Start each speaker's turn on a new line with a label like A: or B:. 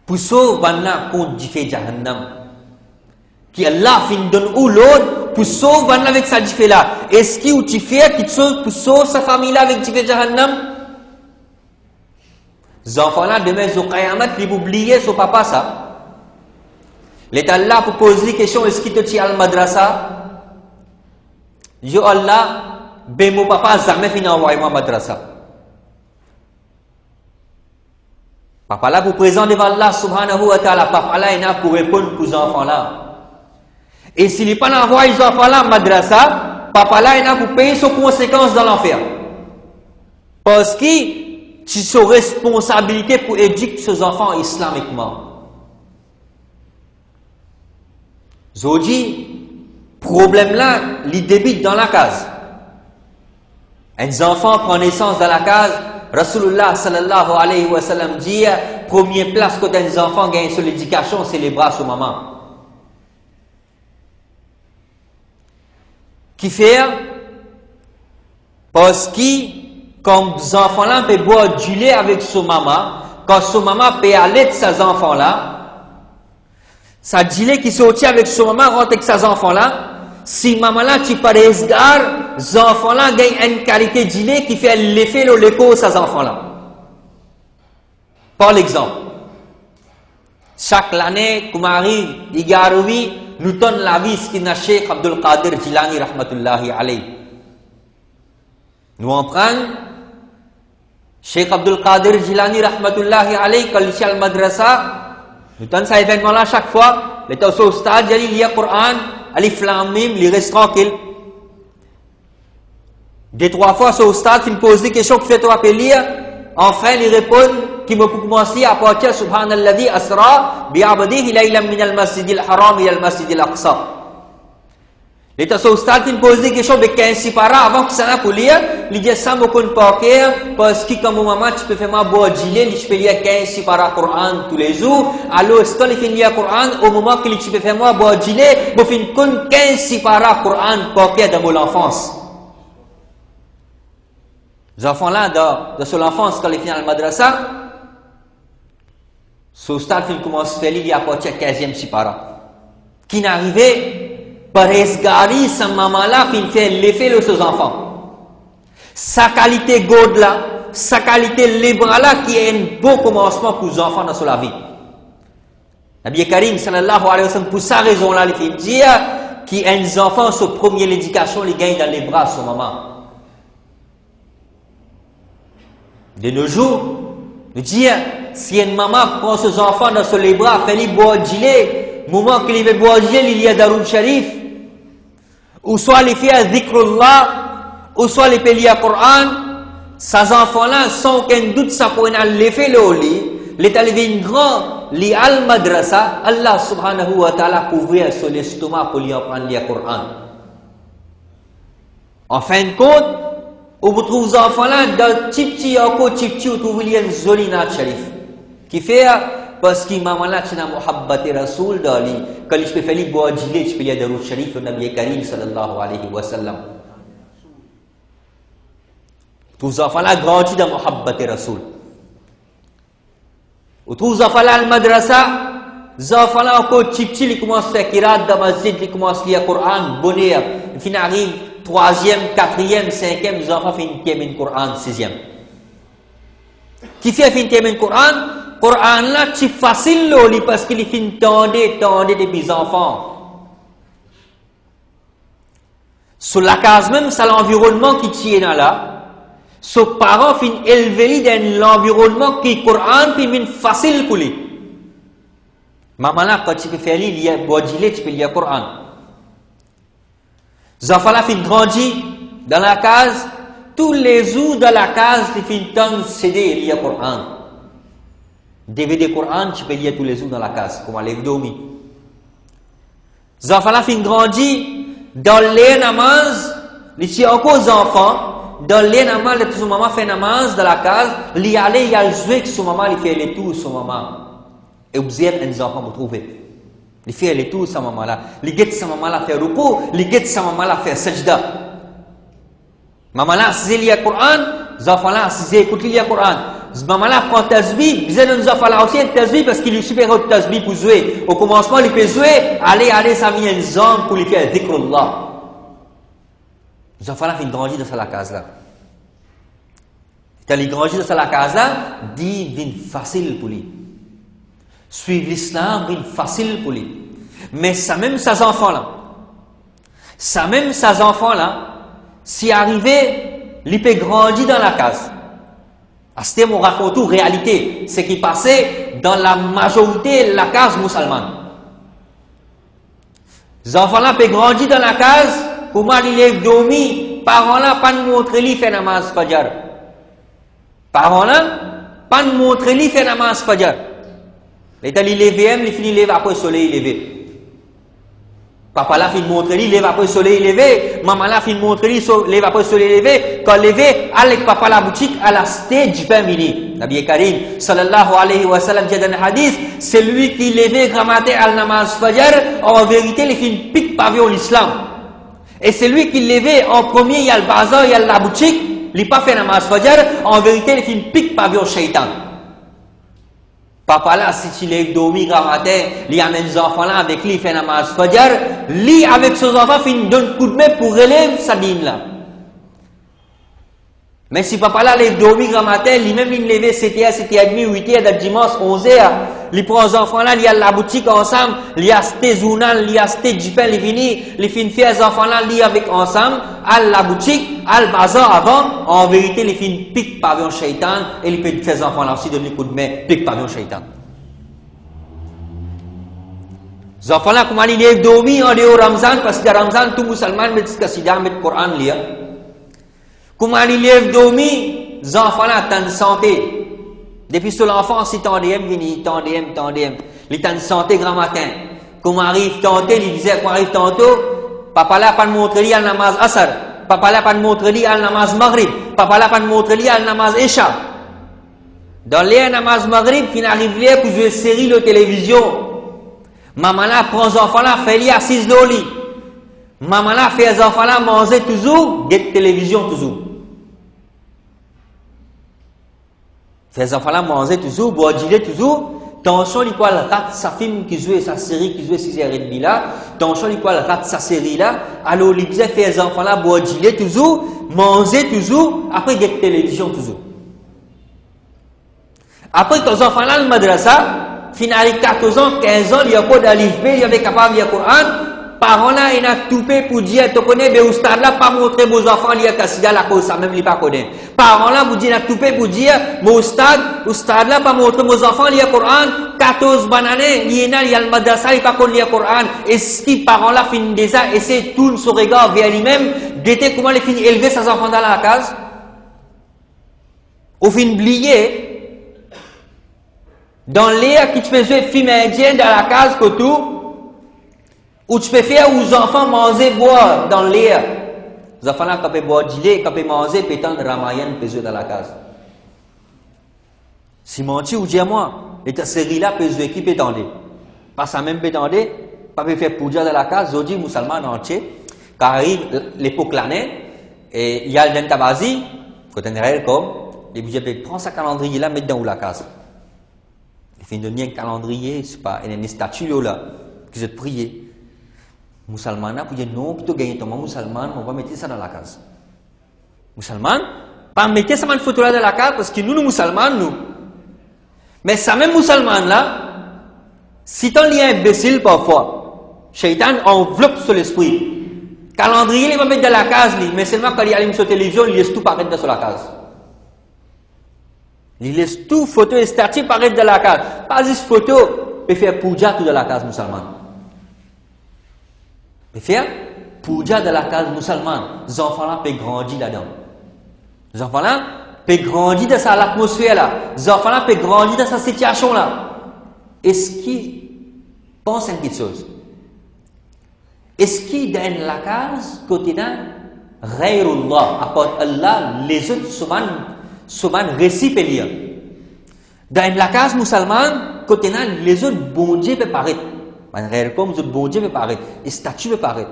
A: pour sauver contre du feu Jahannam. Qui Allah fin donne ou l'autre pour sauver avec sa du feu là. Est-ce qu'il tu fais qui sauve pour sauver sa famille là avec du feu Jahannam? Les enfants là demain au Qayamat ils vont oublier son papa ça. L'État là pour poser la question est-ce qu'il te tient al madrasa? Yo Allah, ben mon papa jamais fini envoyer moi madrasa. Papa là pour présent devant Allah subhanahu wa ta'ala, papa là il a pour répondre pour les enfants là. Et s'il n'est pas envoyé les enfants là madrasa, papa là il a pour payer ses conséquences dans l'enfer. Parce que tu as responsabilité pour éduquer ces enfants islamiquement. Zodi, problème là, il débute dans la case. Un enfant prend naissance dans la case, Rasulullah sallallahu alayhi wa sallam dit, première place que des enfants gagnent sur l'éducation, c'est les bras sur maman. Qui fait? Parce que, comme les enfants là peuvent boire du lait avec son maman, quand son maman peut aller de ces enfants là, ça dit qui sortit avec son maman rentre avec ses enfants là. Si maman là tu pas les gars, les enfants là gagnent une qualité de lait qui fait l'effet de l'écho ces enfants là. Par exemple, chaque année, comme arrive, Igaroui nous donne la vie ce qu'il a Cheikh Abdul Qadir Jilani rahmatullahi alayhi. Nous en prenons Cheikh Abdul Qadir Jilani rahmatullahi alayhi quand il est à la madrasa. Nous tenons cet événement-là chaque fois. Les temps au stade, il y a le Coran, Alif Lam Mim, il reste tranquille. Deux, trois fois au stade, il me pose des questions qui fait toi lire. Enfin, il répond, qui me peut commencer à partir Subhanalladhi Asra, bi'abadihi laylam min al-masjidil haram ila al-masjidil aqsa. Les temps au stade, il me pose des questions de 15 para avant que ça n'a pour lire. Il dit ça, me compte pas parce que comme maman, tu peux faire ma boîte gilet, je peux lire 15 para Coran tous les jours. Alors, si tu fais lire Coran, au moment que tu peux faire ma boîte gilet, vous faites 15 para Coran pour dans mon enfance. Les enfants là, dans son enfance, quand ils finissent à la madrasa, ce stade, il commence à faire lire à partir de 15e sipara. Qui n'arrivait par esgari, sa maman là, puis il fait l'effet de ses enfants. Sa qualité God là, sa qualité libre là, qui est un beau commencement pour les enfants dans la vie. Nabi Karim sallallahu alayhi wa sallam, pour sa raison là, il fait dire qu'un enfant, son premier l'éducation, il gagne dans les bras de son maman. De nos jours, nous disons, si une maman prend ses enfants dans ses bras, fait-il boire du lait, moment qu'il veut boire du lait, il y a Darul Sharif, ou soit les fait Dhikrullah, ou soit les fait lire Coran, ces enfants-là, sans aucun doute, ça pourrait aller faire le lit, les talibins grands, les al-madrasa, Allah subhanahu wa ta'ala couvrir sur l'estomac pour lui apprendre le Coran. En fin de compte, vous trouvez les enfants-là, dans petit, encore petit, vous trouvez une jolie nat sharif. Qui fait, parce que maman là, tu n'as muhabbati rasoul dans lui, quand il peut faire les bois d'ilé, tu peux lire Darul Sharif, le Nabi Karim sallallahu alayhi wa sallam. Tous les enfants-là grandissent dans muhabbati rasoul. Vous trouvez les enfants-là à la madrasa, les enfants-là encore petit, ils commencent à faire kirat dans la masjid, ils commencent à lire le Coran, bonheur, ils arrivent 3e, 4e, 5e, les enfants finissent le Coran, 6e. Qui fait finir le Coran? Coran là, c'est facile parce qu'il finit tendre des petits enfants. Sur la case même, c'est l'environnement qui tient là. Ses parents finissent élever dans l'environnement qui est Coran, puis finit facile pour lui. Maman là, quand tu peux faire lire, il y a Bodjile, tu peux lire Coran. Les enfants là finissent grandir dans la case. Tous les jours dans la case, ils finissent tant CD et lire Coran. DVD Coran, tu peux lire tous les jours dans la case, comme à l'évdomi. Les enfants là finissent grandir dans les namaz. Il y a encore des enfants, dans les namaz, son maman fait namaz dans la case, il y a joué avec son maman, il fait les tours son maman. Et vous avez des enfants, vous trouvez. Il fait les tours sa maman là. Il guette sa maman là faire repos, il guette sa maman là faire sajda. Maman là, si il y a Coran, les enfants là, si ils écoutent le Coran. ce maman-là prend tasbih, disait nos enfants là aussi un tasbih parce qu'il est super au tasbih pour jouer. Au commencement, il peut jouer, aller, ça vient une zone pour lui faire dhikrullah. Les enfants là, ils grandissent dans la case là. Quand ils grandissent dans la case là, dit, vient facile pour lui. Suivre l'islam, vient facile pour lui. Mais ça même ces enfants là, si arrivé, il peut grandir dans la case. À ce moment, on raconte tout réalité, ce qui passait dans la majorité de la case musulmane. Les enfants là peuvent grandir dans la case, comment ils lèvent dormi, parents là pas nous montrer lui faire namaz fajr. Parents là pas nous montrer lui faire namaz fajr. L'état il lève, il finit lève après le soleil levé. Papa là fin montrer lui lève après le soleil levé, maman là fin montrer lui lève après le soleil levé, quand levé avec papa la boutique à la stage 20 minutes. Nabi Karim sallallahu alayhi wa sallam dit dans le hadith, c'est lui qui levait grammaté al namaz fajr, en vérité il fin pique pavillon l'islam. Et c'est lui qui levait en premier, il y a le bazar, il y a la boutique, il pas fait namaz fajr, en vérité il fin pique pavillon shaitan. Papa là, si tu lèves dormi grammaté, il amène les enfants là avec lui, il fait namaz fajr, lui avec ses enfants, il donne coup de main pour relever sa dîme là. Mais si papa là, lève dormi grammaté, lui-même il lève 7h, 7h30, 8h, de dimanche, 11h, il prend les enfants là, il y a la boutique ensemble, il y a ce zounal, il y a ce jipen, il finit, il finit faire les enfants là, il avec ensemble, à la boutique, à le bazar avant, en vérité, il finit pique pavillon shaitan, et il peut faire les enfants là aussi donner coup de main, pique pavillon shaitan. Les enfants là, comment ils lèvent dormi en dehors Ramzan, parce que Ramzan, tout musulman met ce qasida, met le Coran lire. Comment ils lèvent dormi, les enfants là, tant de santé. Depuis que l'enfant, si tandem, vini, tandem, il est en santé grand matin. Comment arrive tantôt, il disait, comment arrive tantôt, papa là, pas de montrer al namaz asar, papa là, pas de montrer al namaz maghrib, papa là, pas de montrer al namaz isha. Dans les namaz maghrib, il arrive là pour jouer série de télévision. Maman là, prend les enfants là, fait les assis dans le lit. Maman là, fait les enfants là, manger toujours, get télévision toujours. Fait les enfants là, manger toujours, boire toujours. Tension, il rate sa film qui joue, sa série qui joue 6h30 là. Tension, il rate sa série là. Alors, il disait, fait les enfants là, boire toujours, manger toujours, après get télévision toujours. Après, les enfants là, le madrasa, finali 14 ans, 15 ans, il y a pas d'alif B, il y avait capable de lire le Coran. Parents là, il a tout fait pour dire, tu connais, mais oustad là, pas montrer vos enfants lire Kassida, la cause, ça même, il pas connaît. Parents là, vous dites, il a tout fait pour dire, mais oustad là, pas montrer vos enfants lire le Coran, 14 bananes, il y a le madrasa, il pas connaît lire le Coran. Et si parents là, finissent déjà, et c'est tourne son regard vers lui-même, d'été, comment il finit élever ses enfants dans la case? Au fin oublier, dans l'air qui te faisait film indien dans la case, que tout, ou tu peux faire aux enfants manger, boire dans l'air. Les enfants là, quand ils peuvent boire du lait, quand ils peuvent manger, ils peuvent ramayer dans la case. Si menti ou dis moi, et ta série là, peut jouer qui peut tendre. Pas ça même peut tendre, pas peut faire poudre dans la case, aujourd'hui, musulman entier, quand arrive l'époque l'année, et il y a le tabazi, quand on est comme, les budgets peuvent prendre sa calendrier là, mettre dans la case. Il fait donner un calendrier, c'est pas, il y a une statue là, que je prier. Musulman, pour dire non, plutôt gagner ton musulman, on va mettre ça dans la case. Musulman, pas mettre ça dans photo là dans la case parce que nous musulmans, nous. Mais ça même musulman là, si ton lien imbécile parfois, Shaitan enveloppe sur l'esprit. Calendrier, il va mettre dans la case, mais seulement quand il allume sur télévision, il laisse tout paraître sur la case. Il laisse tout photo et statut paraître dans la case. Pas juste photo, peut faire puja tout dans la case musulmane. Mais faire puja dans la case musulmane, les enfants là peuvent grandir là-dedans. Les enfants là peuvent grandir dans cette atmosphère là. Les enfants là peuvent grandir dans cette situation là. Est-ce qu'ils pensent à quelque chose? Est-ce qu'ils dans la case côté d'un Ghayrullah, à part Allah, les autres souvent récipient lire. Dans la case musulmane, côté d'un les autres bon Dieu peut paraître. Comme les autres bon Dieu peut paraître. Et statue peut paraître.